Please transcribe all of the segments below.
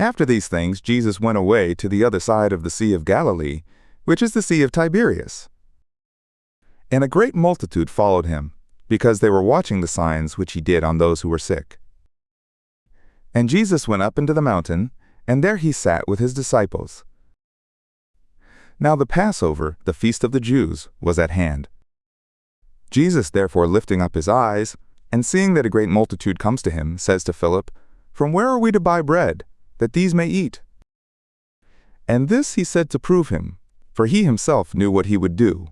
After these things, Jesus went away to the other side of the Sea of Galilee, which is the Sea of Tiberias. And a great multitude followed him, because they were watching the signs which he did on those who were sick. And Jesus went up into the mountain, and there he sat with his disciples. Now the Passover, the feast of the Jews, was at hand. Jesus therefore lifting up his eyes, and seeing that a great multitude comes to him, says to Philip, "From where are we to buy bread, that these may eat?" And this he said to prove him, for he himself knew what he would do.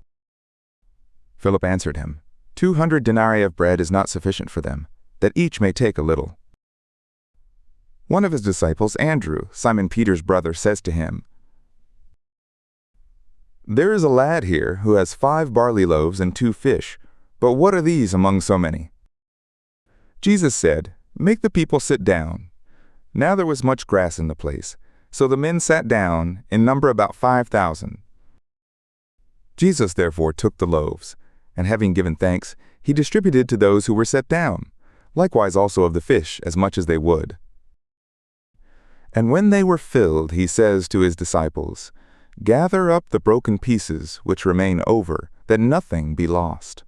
Philip answered him, 200 denarii of bread is not sufficient for them, that each may take a little. One of his disciples, Andrew, Simon Peter's brother, says to him, "There is a lad here who has 5 barley loaves and 2 fish, but what are these among so many?" Jesus said, "Make the people sit down." Now there was much grass in the place, so the men sat down, in number about 5,000. Jesus therefore took the loaves, and having given thanks, he distributed to those who were set down, likewise also of the fish, as much as they would. And when they were filled, he says to his disciples, "Gather up the broken pieces which remain over, that nothing be lost."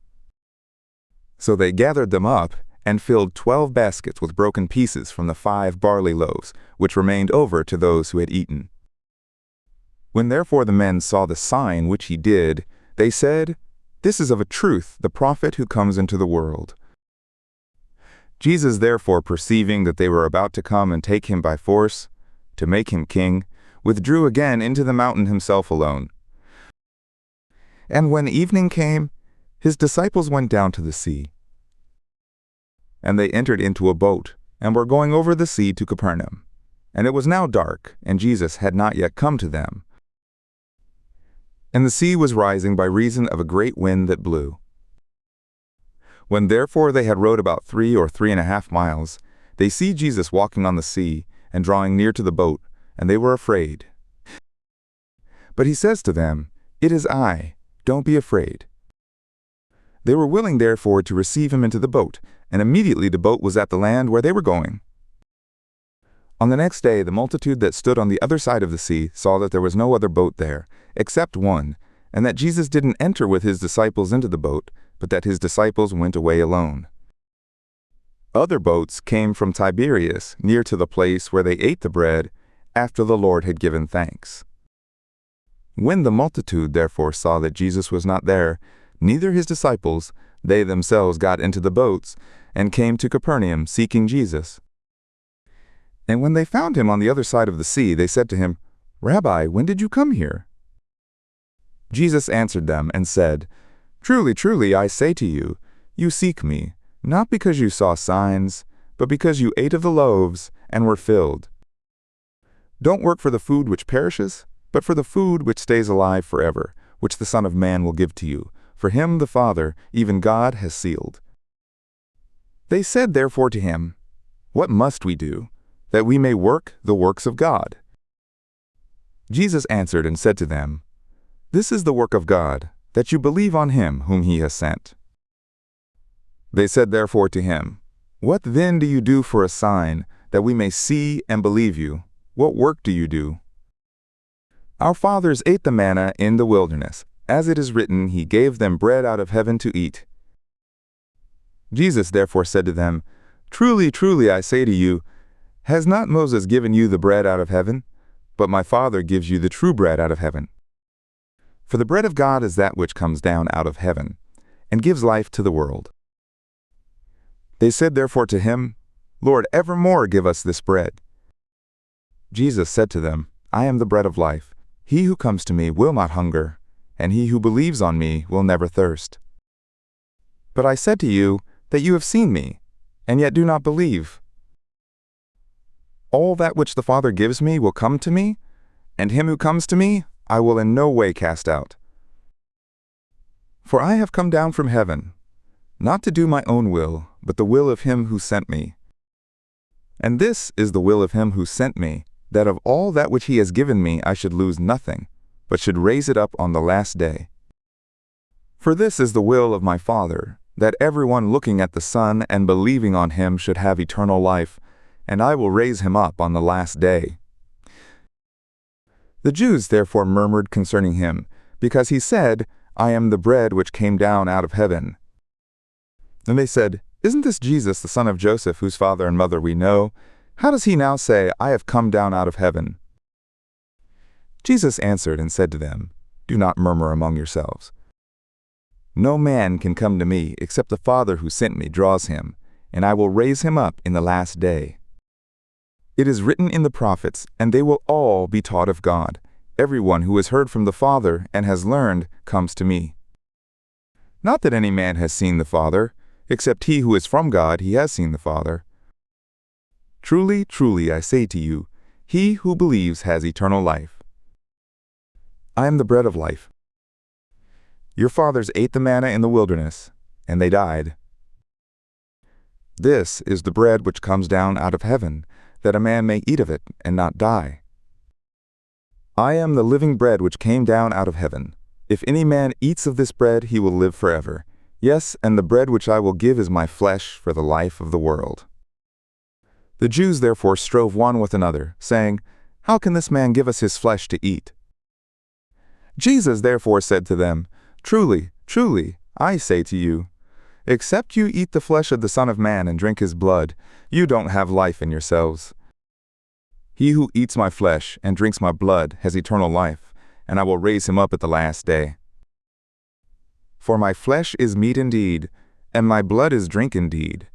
So they gathered them up, and filled 12 baskets with broken pieces from the 5 barley loaves, which remained over to those who had eaten. When therefore the men saw the sign which he did, they said, "This is of a truth the prophet who comes into the world." Jesus therefore, perceiving that they were about to come and take him by force, to make him king, withdrew again into the mountain himself alone. And when evening came, his disciples went down to the sea. And they entered into a boat, and were going over the sea to Capernaum. And it was now dark, and Jesus had not yet come to them. And the sea was rising by reason of a great wind that blew. When therefore they had rowed about 3 or 3.5 miles, they see Jesus walking on the sea, and drawing near to the boat, and they were afraid. But he says to them, "It is I, don't be afraid." They were willing therefore to receive him into the boat, and immediately the boat was at the land where they were going. On the next day the multitude that stood on the other side of the sea saw that there was no other boat there, except one, and that Jesus didn't enter with his disciples into the boat, but that his disciples went away alone. Other boats came from Tiberias, near to the place where they ate the bread, after the Lord had given thanks. When the multitude therefore saw that Jesus was not there, neither his disciples, they themselves got into the boats, and came to Capernaum, seeking Jesus. And when they found him on the other side of the sea, they said to him, "Rabbi, when did you come here?" Jesus answered them and said, "Truly, truly, I say to you, you seek me, not because you saw signs, but because you ate of the loaves and were filled. Don't work for the food which perishes, but for the food which stays alive forever, which the Son of Man will give to you. For him the Father, even God, has sealed." They said therefore to him, "What must we do, that we may work the works of God?" Jesus answered and said to them, "This is the work of God, that you believe on him whom he has sent." They said therefore to him, "What then do you do for a sign, that we may see and believe you? What work do you do?" "Our fathers ate the manna in the wilderness. As it is written, he gave them bread out of heaven to eat." Jesus therefore said to them, "Truly, truly, I say to you, has not Moses given you the bread out of heaven? But my Father gives you the true bread out of heaven. For the bread of God is that which comes down out of heaven, and gives life to the world." They said therefore to him, "Lord, evermore give us this bread." Jesus said to them, "I am the bread of life. He who comes to me will not hunger, and he who believes on me will never thirst. But I said to you that you have seen me, and yet do not believe. All that which the Father gives me will come to me, and him who comes to me I will in no way cast out. For I have come down from heaven, not to do my own will, but the will of him who sent me. And this is the will of him who sent me, that of all that which he has given me I should lose nothing, but should raise it up on the last day. For this is the will of my Father, that everyone looking at the Son and believing on him should have eternal life, and I will raise him up on the last day." The Jews therefore murmured concerning him, because he said, I am the bread which came down out of heaven. And they said, Isn't this Jesus the son of Joseph, whose father and mother we know? How does he now say, I have come down out of heaven? Jesus answered and said to them, Do not murmur among yourselves. No man can come to me except the Father who sent me draws him, and I will raise him up in the last day. It is written in the prophets, and they will all be taught of God. Everyone who has heard from the Father and has learned comes to me. Not that any man has seen the Father, except he who is from God, he has seen the Father. Truly, truly, I say to you, he who believes has eternal life. I am the bread of life. Your fathers ate the manna in the wilderness, and they died. This is the bread which comes down out of heaven, that a man may eat of it and not die. I am the living bread which came down out of heaven. If any man eats of this bread, he will live forever. Yes, and the bread which I will give is my flesh for the life of the world. The Jews therefore strove one with another, saying, How can this man give us his flesh to eat? Jesus therefore said to them, Truly, truly, I say to you, except you eat the flesh of the Son of Man and drink his blood, you don't have life in yourselves. He who eats my flesh and drinks my blood has eternal life, and I will raise him up at the last day. For my flesh is meat indeed, and my blood is drink indeed.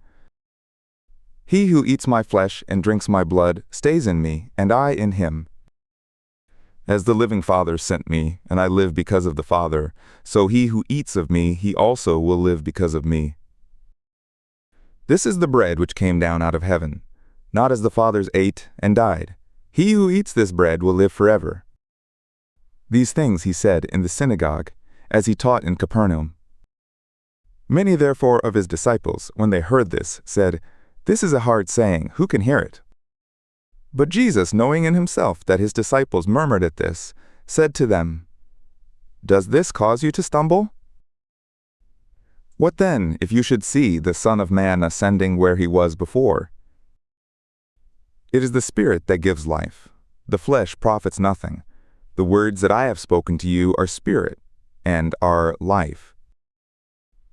He who eats my flesh and drinks my blood stays in me, and I in him. As the living Father sent me, and I live because of the Father, so he who eats of me, he also will live because of me. This is the bread which came down out of heaven, not as the fathers ate and died. He who eats this bread will live forever. These things he said in the synagogue, as he taught in Capernaum. Many therefore of his disciples, when they heard this, said, This is a hard saying, who can hear it? But Jesus, knowing in himself that his disciples murmured at this, said to them, Does this cause you to stumble? What then, if you should see the Son of Man ascending where he was before? It is the Spirit that gives life. The flesh profits nothing. The words that I have spoken to you are spirit, and are life.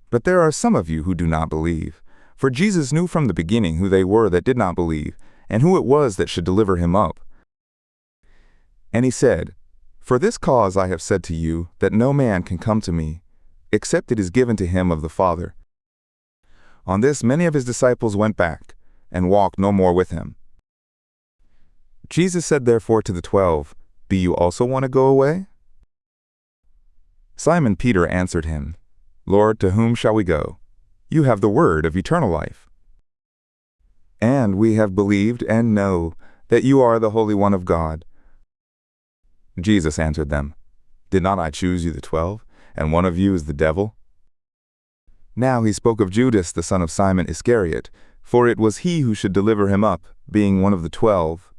But there are some of you who do not believe. For Jesus knew from the beginning who they were that did not believe, and who it was that should deliver him up. And he said, For this cause I have said to you, that no man can come to me, except it is given to him of the Father. On this many of his disciples went back, and walked no more with him. Jesus said therefore to the 12, Do you also want to go away? Simon Peter answered him, Lord, to whom shall we go? You have the word of eternal life. And we have believed and know that you are the Holy One of God. Jesus answered them, Did not I choose you the 12, and one of you is the devil? Now he spoke of Judas the son of Simon Iscariot, for it was he who should deliver him up, being one of the 12.